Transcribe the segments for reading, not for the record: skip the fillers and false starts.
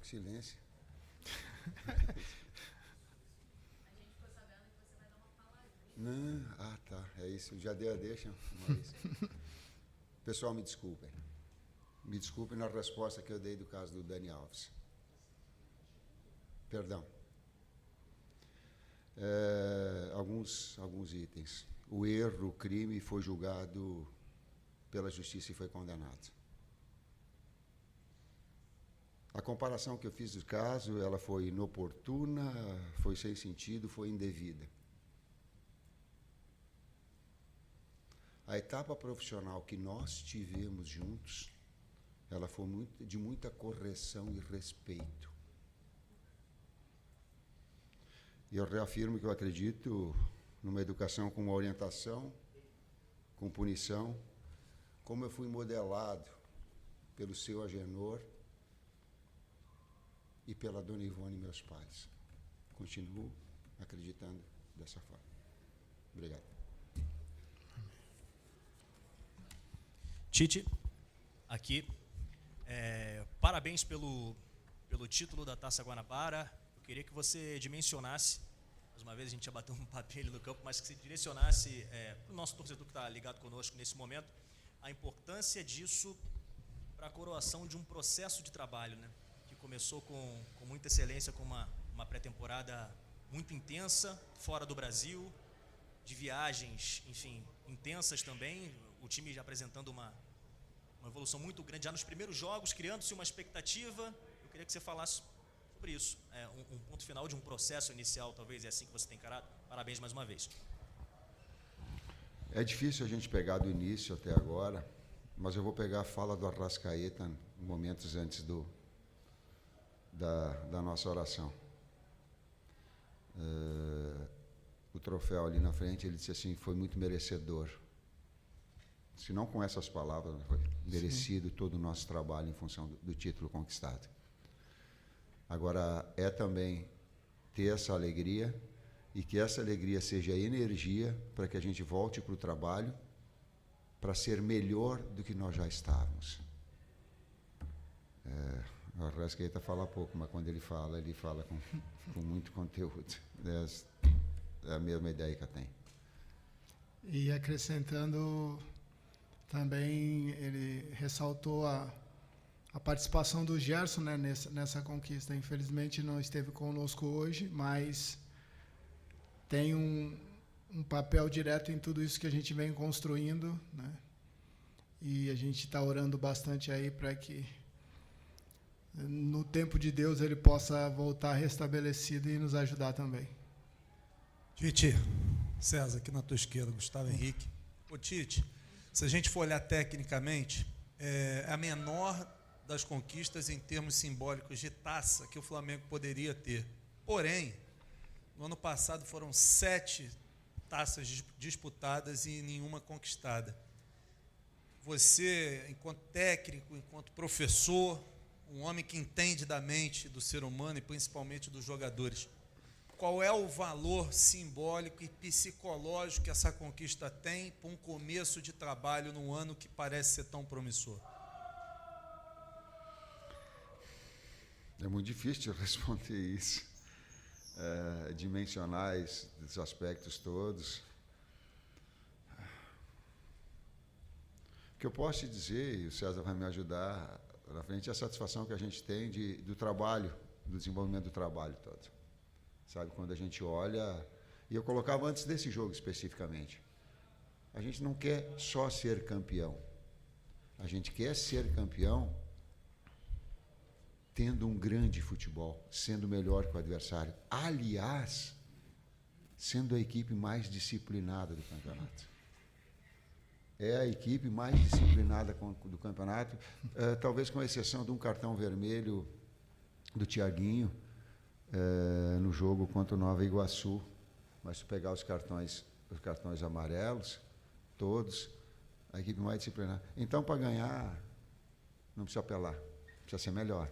silêncio. Não, tá, é isso, já dei a deixa. Mas... Pessoal, me desculpem. Me desculpem na resposta que eu dei do caso do Dani Alves. Perdão. Alguns itens. O erro, o crime foi julgado pela justiça e foi condenado. A comparação que eu fiz do caso, ela foi inoportuna, foi sem sentido, foi indevida. A etapa profissional que nós tivemos juntos, ela foi de muita correção e respeito. E eu reafirmo que eu acredito numa educação com orientação, com punição, como eu fui modelado pelo seu Agenor e pela dona Ivone, meus pais. Continuo acreditando dessa forma. Obrigado. Tite, aqui, parabéns pelo título da Taça Guanabara. Eu queria que você dimensionasse, mais uma vez a gente já bateu um papel no campo, mas que você direcionasse para o nosso torcedor que está ligado conosco nesse momento, a importância disso para a coroação de um processo de trabalho, né? Que começou com muita excelência, com uma pré-temporada muito intensa, fora do Brasil, de viagens, enfim, intensas também, o time já apresentando uma evolução muito grande já nos primeiros jogos, criando-se uma expectativa. Eu queria que você falasse sobre isso, um ponto final de um processo inicial, talvez é assim que você tem encarado. Parabéns mais uma vez. É difícil a gente pegar do início até agora, mas eu vou pegar a fala do Arrascaeta momentos antes da nossa oração. O troféu ali na frente, ele disse assim, foi muito merecedor. Se não com essas palavras, foi merecido todo o nosso trabalho em função do título conquistado. Agora, é também ter essa alegria e que essa alegria seja energia para que a gente volte para o trabalho para ser melhor do que nós já estávamos. O Arrascaeta fala pouco, mas quando ele fala com muito conteúdo. É a mesma ideia que eu tenho. E acrescentando, também ele ressaltou a participação do Gerson, né, nessa conquista. Infelizmente não esteve conosco hoje, mas tem um papel direto em tudo isso que a gente vem construindo, né? E a gente está orando bastante aí para que no tempo de Deus ele possa voltar restabelecido e nos ajudar também. Tite, César, aqui na tua esquerda, Gustavo Henrique. Ô Tite, se a gente for olhar tecnicamente, é a menor das conquistas em termos simbólicos de taça que o Flamengo poderia ter. Porém, no ano passado foram 7 taças disputadas e nenhuma conquistada. Você, enquanto técnico, enquanto professor, um homem que entende da mente do ser humano e principalmente dos jogadores, qual é o valor simbólico e psicológico que essa conquista tem para um começo de trabalho num ano que parece ser tão promissor? É muito difícil de responder isso, dimensionar esses aspectos todos. O que eu posso te dizer, e o César vai me ajudar na frente, é a satisfação que a gente tem do trabalho, do desenvolvimento do trabalho todo. Sabe, quando a gente olha, e eu colocava antes desse jogo especificamente, a gente não quer só ser campeão, a gente quer ser campeão tendo um grande futebol, sendo melhor que o adversário, aliás, sendo a equipe mais disciplinada do campeonato. É a equipe mais disciplinada do campeonato, talvez com exceção de um cartão vermelho do Thiaguinho, no jogo contra o Nova Iguaçu. Mas se pegar os cartões amarelos, todos, a equipe mais disciplinada. Então, para ganhar, não precisa apelar, precisa ser melhor.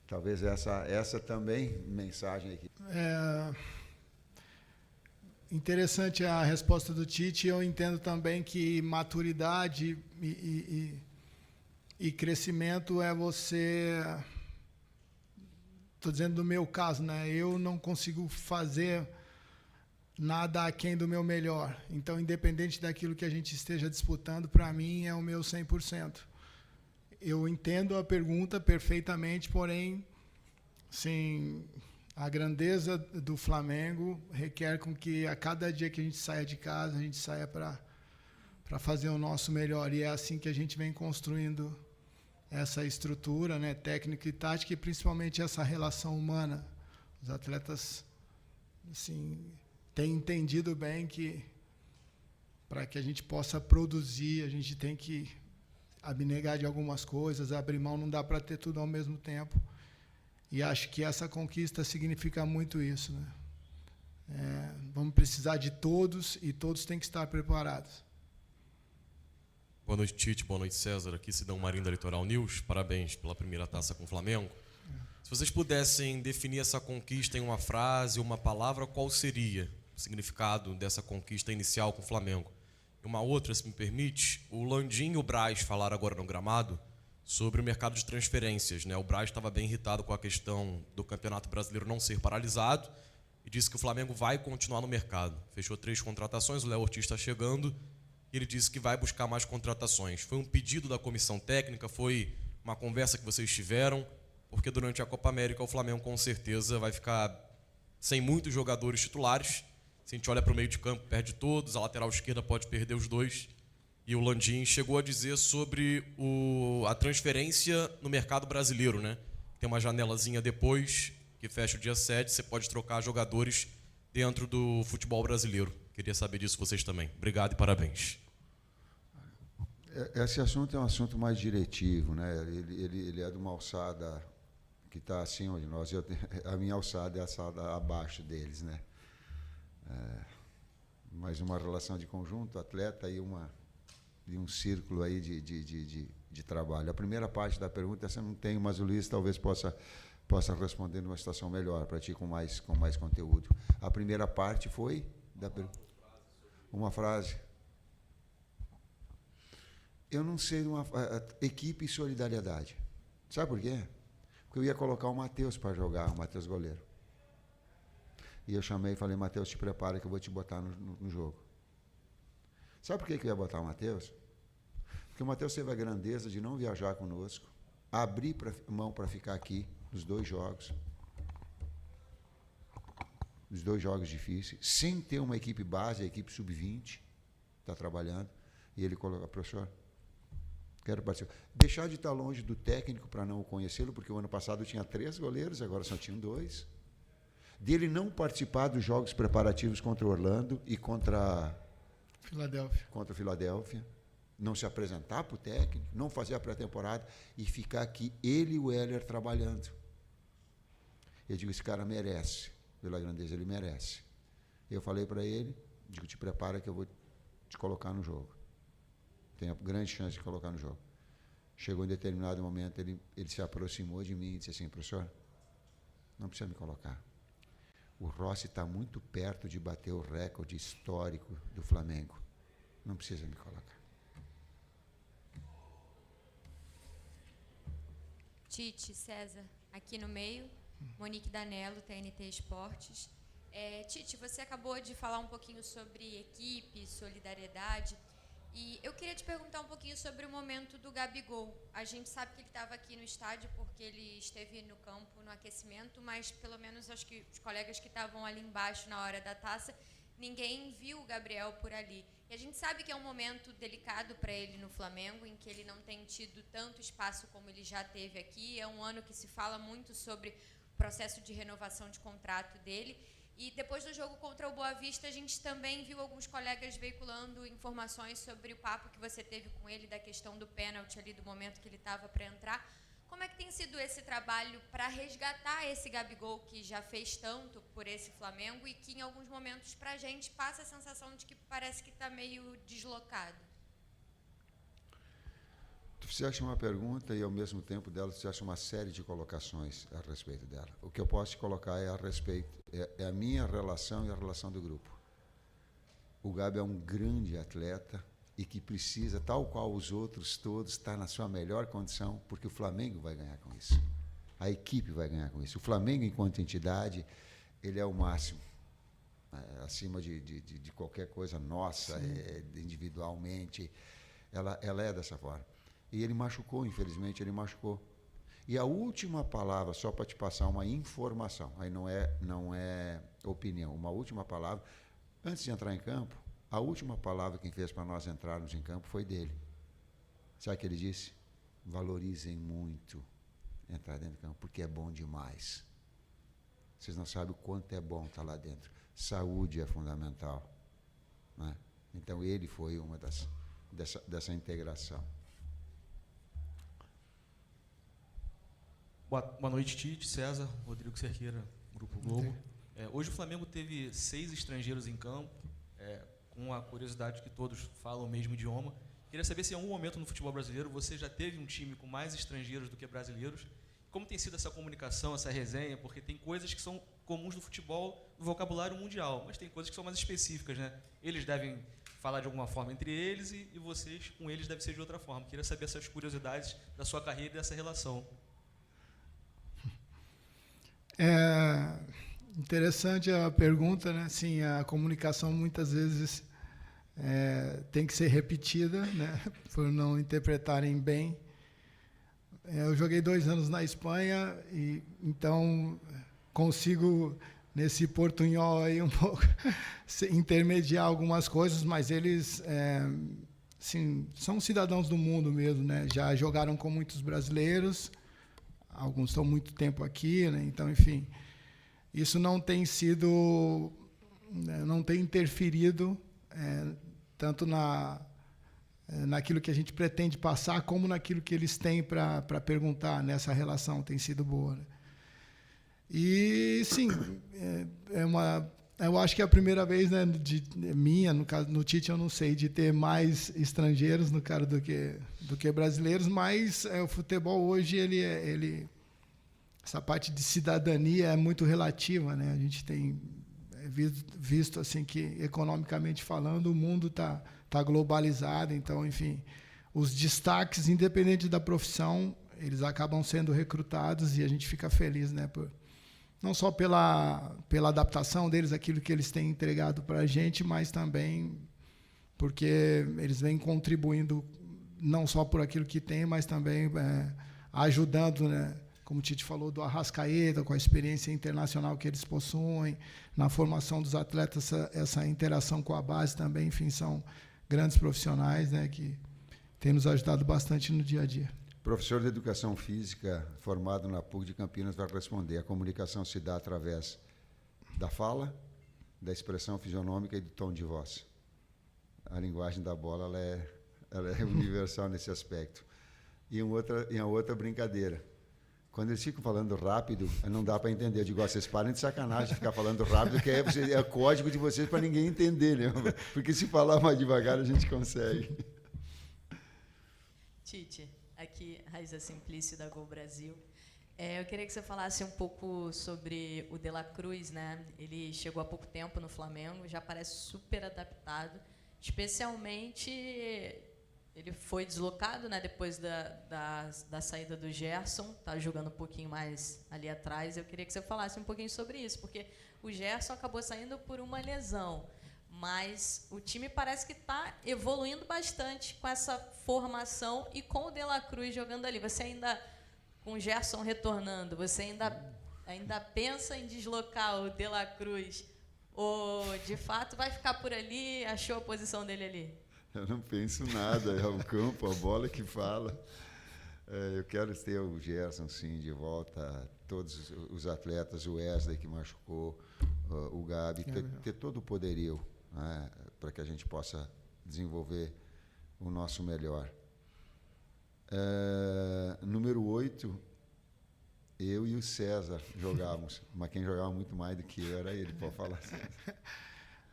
Talvez essa também mensagem aqui. Interessante a resposta do Tite. Eu entendo também que maturidade e crescimento é você estou dizendo do meu caso, né? Eu não consigo fazer nada aquém do meu melhor. Então, independente daquilo que a gente esteja disputando, para mim é o meu 100%. Eu entendo a pergunta perfeitamente, porém, sim, a grandeza do Flamengo requer com que a cada dia que a gente saia de casa, a gente saia para fazer o nosso melhor. E é assim que a gente vem construindo essa estrutura, né, técnica e tática, e principalmente essa relação humana. Os atletas, assim, têm entendido bem que para que a gente possa produzir, a gente tem que abnegar de algumas coisas, abrir mão, não dá para ter tudo ao mesmo tempo. E acho que essa conquista significa muito isso, né? Vamos precisar de todos e todos têm que estar preparados. Boa noite, Tite. Boa noite, César. Aqui Sidão Marinho da Litoral News. Parabéns pela primeira taça com o Flamengo. Se vocês pudessem definir essa conquista em uma frase, uma palavra, qual seria o significado dessa conquista inicial com o Flamengo? E uma outra, se me permite, o Landim e o Braz falaram agora no gramado sobre o mercado de transferências, né? O Braz estava bem irritado com a questão do Campeonato Brasileiro não ser paralisado e disse que o Flamengo vai continuar no mercado. Fechou 3 contratações, o Léo Ortiz está chegando e ele disse que vai buscar mais contratações. Foi um pedido da comissão técnica, foi uma conversa que vocês tiveram, porque durante a Copa América o Flamengo com certeza vai ficar sem muitos jogadores titulares. Se a gente olha para o meio de campo, perde todos, a lateral esquerda pode perder os 2. E o Landim chegou a dizer sobre a transferência no mercado brasileiro, né? Tem uma janelazinha depois, que fecha o dia 7, você pode trocar jogadores dentro do futebol brasileiro. Queria saber disso vocês também. Obrigado e parabéns. Esse assunto é um assunto mais diretivo, né? Ele é de uma alçada que está acima de nós. A minha alçada é a alçada abaixo deles, né? Mas uma relação de conjunto, atleta e um círculo aí de trabalho. A primeira parte da pergunta essa eu não tenho, mas o Luiz talvez possa responder numa situação melhor para ti, com mais conteúdo. A primeira parte foi da pergunta. Uma frase. Eu não sei equipe e solidariedade. Sabe por quê? Porque eu ia colocar o Matheus para jogar, o Matheus goleiro. E eu chamei e falei, Matheus, te prepara que eu vou te botar no jogo. Sabe por que eu ia botar o Matheus? Porque o Matheus teve a grandeza de não viajar conosco, abrir mão para ficar aqui nos 2 jogos, nos 2 jogos difíceis, sem ter uma equipe base, a equipe sub-20 está trabalhando, e ele coloca, professor, quero participar. Deixar de estar longe do técnico para não o conhecê-lo, porque o ano passado tinha 3 goleiros, agora só tinham 2. Dele não participar dos jogos preparativos contra o Orlando e contra o Filadélfia, não se apresentar para o técnico, não fazer a pré-temporada e ficar aqui, ele e o Heller trabalhando. Eu digo, esse cara merece, pela grandeza, ele merece. Eu falei para ele, digo, te prepara que eu vou te colocar no jogo. Tem a grande chance de colocar no jogo. Chegou em determinado momento, ele se aproximou de mim e disse assim, professor, não precisa me colocar. O Rossi está muito perto de bater o recorde histórico do Flamengo. Não precisa me colocar. Tite, César, aqui no meio, Monique Danello, TNT Esportes. Tite, você acabou de falar um pouquinho sobre equipe, solidariedade, e eu queria te perguntar um pouquinho sobre o momento do Gabigol. A gente sabe que ele estava aqui no estádio porque ele esteve no campo no aquecimento, mas pelo menos acho que os colegas que estavam ali embaixo na hora da taça, ninguém viu o Gabriel por ali. E a gente sabe que é um momento delicado para ele no Flamengo, em que ele não tem tido tanto espaço como ele já teve aqui. É um ano que se fala muito sobre o processo de renovação de contrato dele. E depois do jogo contra o Boa Vista, a gente também viu alguns colegas veiculando informações sobre o papo que você teve com ele, da questão do pênalti ali, do momento que ele estava para entrar. Como é que tem sido esse trabalho para resgatar esse Gabigol que já fez tanto por esse Flamengo e que em alguns momentos para a gente passa a sensação de que parece que está meio deslocado? Tu fizeste uma pergunta e ao mesmo tempo dela tu fizeste uma série de colocações a respeito dela. O que eu posso te colocar é a minha relação e a relação do grupo. O Gabi é um grande atleta e que precisa, tal qual os outros todos, estar na sua melhor condição, porque o Flamengo vai ganhar com isso. A equipe vai ganhar com isso. O Flamengo, enquanto entidade, ele é o máximo. Acima de qualquer coisa nossa, individualmente. Ela é dessa forma. E ele machucou, infelizmente, ele machucou. E a última palavra, só para te passar uma informação, aí não é opinião, uma última palavra, antes de entrar em campo, a última palavra que fez para nós entrarmos em campo foi dele. Sabe o que ele disse? Valorizem muito entrar dentro do campo, porque é bom demais. Vocês não sabem o quanto é bom estar lá dentro. Saúde é fundamental, né? Então ele foi uma dessa integração. Boa noite, Tite, César, Rodrigo Cerqueira, Grupo Globo. Hoje o Flamengo teve 6 estrangeiros em campo, com a curiosidade que todos falam o mesmo idioma. Queria saber se em algum momento no futebol brasileiro você já teve um time com mais estrangeiros do que brasileiros. Como tem sido essa comunicação, essa resenha? Porque tem coisas que são comuns do futebol, do vocabulário mundial, mas tem coisas que são mais específicas, né? Eles devem falar de alguma forma entre eles e vocês com eles deve ser de outra forma. Queria saber essas curiosidades da sua carreira e dessa relação. É interessante a pergunta, né? Sim, a comunicação muitas vezes tem que ser repetida, né? Por não interpretarem bem. Eu joguei 2 anos na Espanha e então consigo nesse portunhol aí um pouco intermediar algumas coisas, mas eles sim, são cidadãos do mundo mesmo, né? Já jogaram com muitos brasileiros. Alguns estão muito tempo aqui, né? Então, enfim, isso não tem sido, não tem interferido tanto naquilo que a gente pretende passar, como naquilo que eles têm para perguntar. Nessa relação tem sido boa, né? E sim, eu acho que é a primeira vez, né, minha, no caso, no Tite eu não sei, de ter mais estrangeiros no cara do que brasileiros, mas o futebol hoje essa parte de cidadania é muito relativa, né? A gente tem visto assim que economicamente falando o mundo tá globalizado, então, enfim, os destaques, independente da profissão, eles acabam sendo recrutados e a gente fica feliz, né, não só pela adaptação deles, aquilo que eles têm entregado para a gente, mas também porque eles vêm contribuindo não só por aquilo que tem, mas também ajudando, né? Como o Tite falou, do Arrascaeta, com a experiência internacional que eles possuem, na formação dos atletas, essa interação com a base também, enfim, são grandes profissionais, né, que têm nos ajudado bastante no dia a dia. Professor de Educação Física, formado na PUC de Campinas, vai responder. A comunicação se dá através da fala, da expressão fisionômica e do tom de voz. A linguagem da bola ela é universal nesse aspecto. E a outra brincadeira. Quando eles ficam falando rápido, não dá para entender. Eu digo, vocês parem de sacanagem de ficar falando rápido, que é código de vocês para ninguém entender, né? Porque se falar mais devagar, a gente consegue. Tite, aqui, Raíza Simplício, da Gol Brasil. Eu queria que você falasse um pouco sobre o De La Cruz, né? Ele chegou há pouco tempo no Flamengo, já parece super adaptado, especialmente ele foi deslocado, né, depois da saída do Gerson, está jogando um pouquinho mais ali atrás. Eu queria que você falasse um pouquinho sobre isso, porque o Gerson acabou saindo por uma lesão, mas o time parece que está evoluindo bastante com essa formação e com o De La Cruz jogando ali. Você ainda, com o Gerson retornando, você ainda pensa em deslocar o De La Cruz ou, de fato, vai ficar por ali, achou a posição dele ali? Eu não penso nada, é o campo, a bola que fala. Eu quero ter o Gerson, sim, de volta, todos os atletas, o Wesley que machucou, o Gabi, ter todo o poderio, né, para que a gente possa desenvolver o nosso melhor. Número 8, eu e o César jogávamos, mas quem jogava muito mais do que eu era ele, pode falar assim.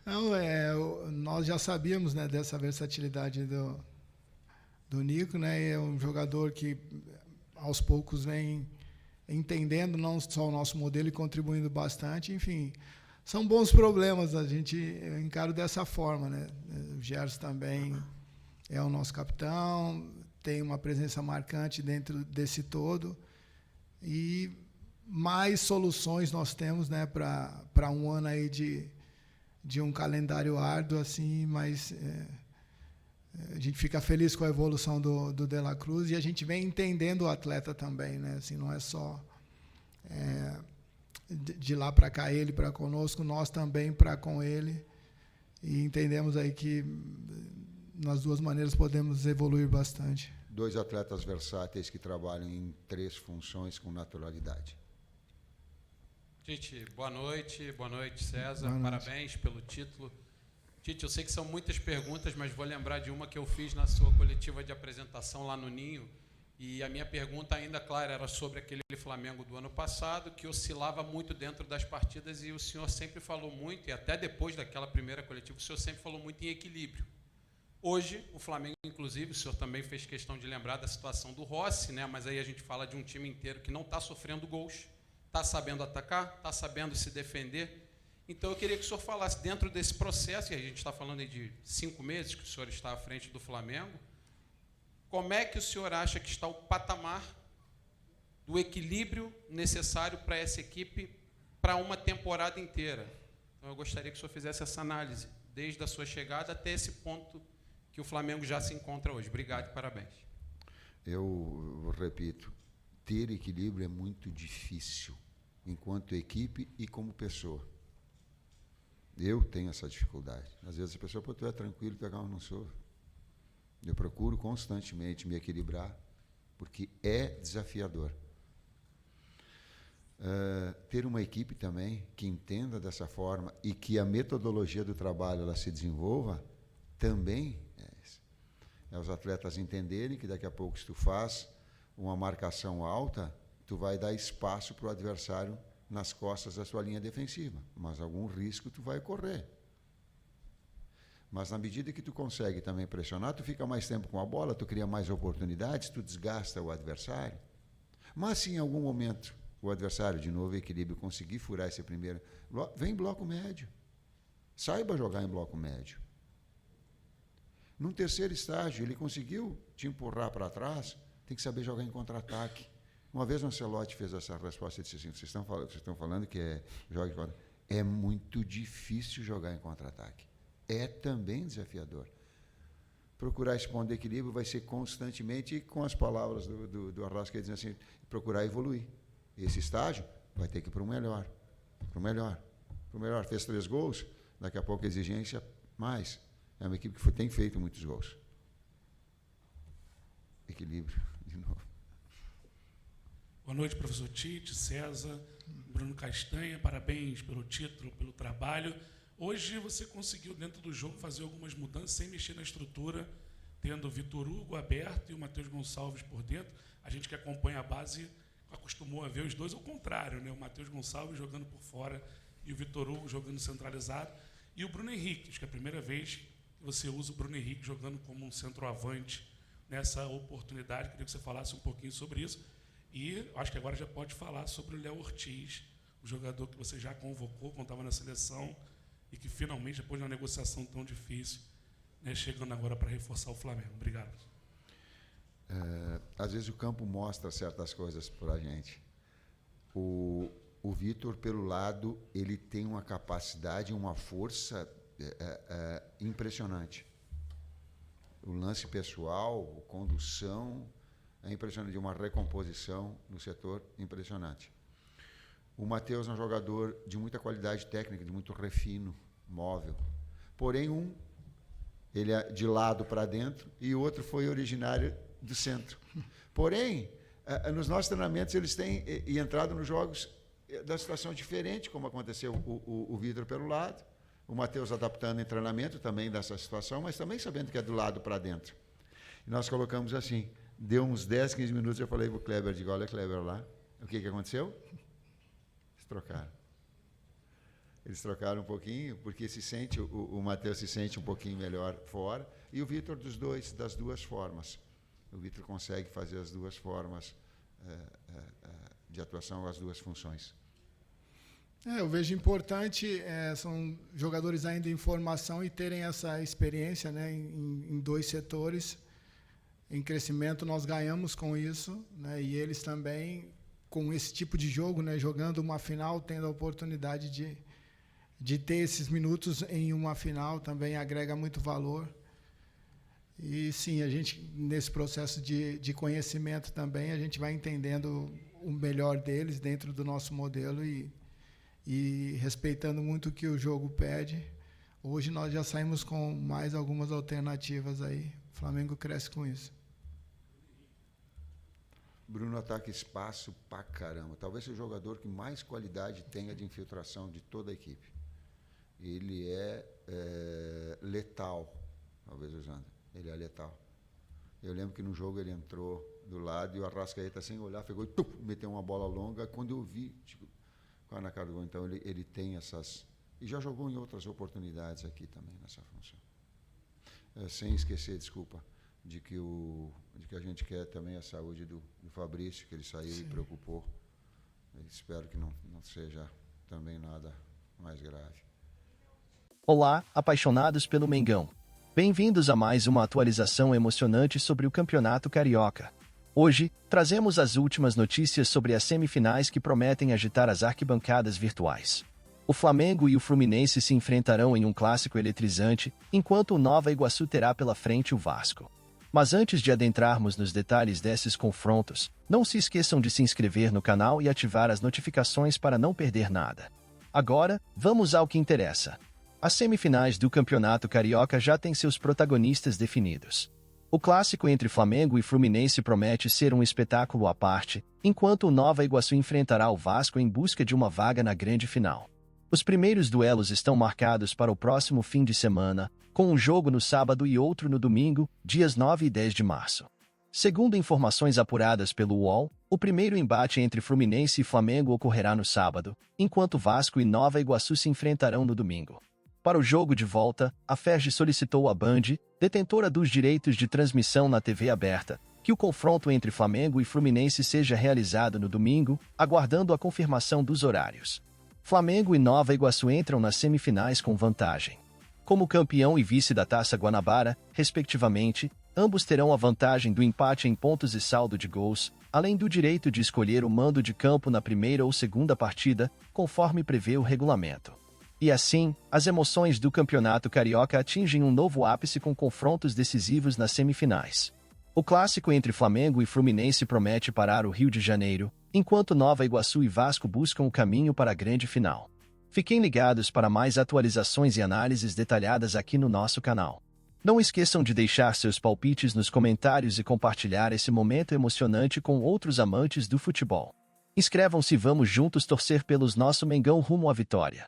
Não, nós já sabíamos, né, dessa versatilidade do Nico, né? É um jogador que aos poucos vem entendendo não só o nosso modelo e contribuindo bastante. Enfim, são bons problemas, a gente encara dessa forma, né? O Gerson também é o nosso capitão, tem uma presença marcante dentro desse todo e mais soluções nós temos, né, para um ano aí de um calendário árduo, assim, mas a gente fica feliz com a evolução do De La Cruz e a gente vem entendendo o atleta também, né? Assim, não é só de lá para cá ele para conosco, nós também para com ele, e entendemos aí que nas duas maneiras podemos evoluir bastante. 2 atletas versáteis que trabalham em 3 funções com naturalidade. Tite, boa noite César, Boa noite. Parabéns pelo título. Tite, eu sei que são muitas perguntas, mas vou lembrar de uma que eu fiz na sua coletiva de apresentação lá no Ninho, e a minha pergunta ainda, claro, era sobre aquele Flamengo do ano passado, que oscilava muito dentro das partidas, e o senhor sempre falou muito, e até depois daquela primeira coletiva, o senhor sempre falou muito em equilíbrio. Hoje, o Flamengo, inclusive, o senhor também fez questão de lembrar da situação do Rossi, né? Mas aí a gente fala de um time inteiro que não está sofrendo gols, está sabendo atacar, está sabendo se defender. Então, eu queria que o senhor falasse, dentro desse processo, e a gente está falando aí de 5 meses que o senhor está à frente do Flamengo, como é que o senhor acha que está o patamar do equilíbrio necessário para essa equipe para uma temporada inteira? Então, eu gostaria que o senhor fizesse essa análise, desde a sua chegada até esse ponto que o Flamengo já se encontra hoje. Obrigado e parabéns. Eu repito, ter equilíbrio é muito difícil, enquanto equipe e como pessoa. Eu tenho essa dificuldade. Às vezes a pessoa, pô, tu é tranquilo, tu é calmo, não sou. Eu procuro constantemente me equilibrar, porque é desafiador. Ter uma equipe também que entenda dessa forma e que a metodologia do trabalho ela se desenvolva, também é os atletas entenderem que daqui a pouco, se tu faz uma marcação alta, tu vai dar espaço para o adversário nas costas da sua linha defensiva, mas algum risco tu vai correr. Mas na medida que tu consegue também pressionar, tu fica mais tempo com a bola, tu cria mais oportunidades, tu desgasta o adversário. Mas se em algum momento o adversário, de novo, equilíbrio, conseguir furar esse primeiro, vem em bloco médio. Saiba jogar em bloco médio. Num terceiro estágio, ele conseguiu te empurrar para trás, tem que saber jogar em contra-ataque. Uma vez o Ancelotti fez essa resposta e disse assim, vocês estão falando que joga em contra-ataque. É muito difícil jogar em contra-ataque. É também desafiador. Procurar esse ponto de equilíbrio vai ser constantemente, com as palavras do Arrascaeta, dizendo assim, procurar evoluir. Esse estágio vai ter que ir para o melhor. Para o melhor. Para o melhor. Fez 3 gols, daqui a pouco a exigência mais. É uma equipe que tem feito muitos gols. Equilíbrio, de novo. Boa noite, professor Tite, César, Bruno Castanha, parabéns pelo título, pelo trabalho. Hoje você conseguiu, dentro do jogo, fazer algumas mudanças sem mexer na estrutura, tendo o Vitor Hugo aberto e o Matheus Gonçalves por dentro. A gente que acompanha a base acostumou a ver os dois ao contrário, né? O Matheus Gonçalves jogando por fora e o Vitor Hugo jogando centralizado. E o Bruno Henrique, acho que é a primeira vez que você usa o Bruno Henrique jogando como um centroavante nessa oportunidade. Queria que você falasse um pouquinho sobre isso. E acho que agora já pode falar sobre o Léo Ortiz, o jogador que você já convocou quando estava na seleção e que finalmente, depois de uma negociação tão difícil, né, chegando agora para reforçar o Flamengo. Obrigado. Às vezes o campo mostra certas coisas para a gente. O Vitor, pelo lado, ele tem uma capacidade, uma força impressionante. O lance pessoal, a condução, é impressionante, de uma recomposição no setor impressionante. O Matheus é um jogador de muita qualidade técnica, de muito refino, móvel. Porém, ele é de lado para dentro e o outro foi originário do centro. Porém, nos nossos treinamentos, eles têm entrado nos jogos da situação diferente, como aconteceu o Vitor pelo lado, o Matheus adaptando em treinamento também dessa situação, mas também sabendo que é do lado para dentro. E nós colocamos assim, deu uns 10, 15 minutos, eu falei para o Kleber, digo, olha, Kleber, lá, o que aconteceu? Eles trocaram. Eles trocaram um pouquinho, porque o Matheus se sente um pouquinho melhor fora, e o Vitor das duas formas. O Vitor consegue fazer as duas formas de atuação, as duas funções. Eu vejo importante, são jogadores ainda em formação e terem essa experiência, né, em 2 setores. Em crescimento, nós ganhamos com isso, né, e eles também com esse tipo de jogo, né, jogando uma final, tendo a oportunidade de ter esses minutos em uma final também agrega muito valor. E sim, a gente, nesse processo de conhecimento também, a gente vai entendendo o melhor deles dentro do nosso modelo e respeitando muito o que o jogo pede. Hoje nós já saímos com mais algumas alternativas aí. O Flamengo cresce com isso. Bruno ataca espaço pra caramba. Talvez seja o jogador que mais qualidade tenha de infiltração de toda a equipe. Ele é letal, talvez usando. Ele é letal. Eu lembro que no jogo ele entrou do lado e o Arrascaeta, sem olhar, pegou e meteu uma bola longa. Quando eu vi, quase na cara do gol. Então ele tem essas... E já jogou em outras oportunidades aqui também, nessa função. Sem esquecer, desculpa, de que a gente quer também a saúde do Fabrício, que ele saiu e preocupou. Espero que não seja também nada mais grave. Olá, apaixonados pelo Mengão. Bem-vindos a mais uma atualização emocionante sobre o Campeonato Carioca. Hoje, trazemos as últimas notícias sobre as semifinais que prometem agitar as arquibancadas virtuais. O Flamengo e o Fluminense se enfrentarão em um clássico eletrizante, enquanto o Nova Iguaçu terá pela frente o Vasco. Mas antes de adentrarmos nos detalhes desses confrontos, não se esqueçam de se inscrever no canal e ativar as notificações para não perder nada. Agora, vamos ao que interessa. As semifinais do Campeonato Carioca já têm seus protagonistas definidos. O clássico entre Flamengo e Fluminense promete ser um espetáculo à parte, enquanto o Nova Iguaçu enfrentará o Vasco em busca de uma vaga na grande final. Os primeiros duelos estão marcados para o próximo fim de semana, com um jogo no sábado e outro no domingo, dias 9 e 10 de março. Segundo informações apuradas pelo UOL, o primeiro embate entre Fluminense e Flamengo ocorrerá no sábado, enquanto Vasco e Nova Iguaçu se enfrentarão no domingo. Para o jogo de volta, a FERJ solicitou à Band, detentora dos direitos de transmissão na TV aberta, que o confronto entre Flamengo e Fluminense seja realizado no domingo, aguardando a confirmação dos horários. Flamengo e Nova Iguaçu entram nas semifinais com vantagem. Como campeão e vice da Taça Guanabara, respectivamente, ambos terão a vantagem do empate em pontos e saldo de gols, além do direito de escolher o mando de campo na primeira ou segunda partida, conforme prevê o regulamento. E assim, as emoções do Campeonato Carioca atingem um novo ápice com confrontos decisivos nas semifinais. O clássico entre Flamengo e Fluminense promete parar o Rio de Janeiro, enquanto Nova Iguaçu e Vasco buscam o caminho para a grande final. Fiquem ligados para mais atualizações e análises detalhadas aqui no nosso canal. Não esqueçam de deixar seus palpites nos comentários e compartilhar esse momento emocionante com outros amantes do futebol. Inscrevam-se e vamos juntos torcer pelos nosso Mengão rumo à vitória.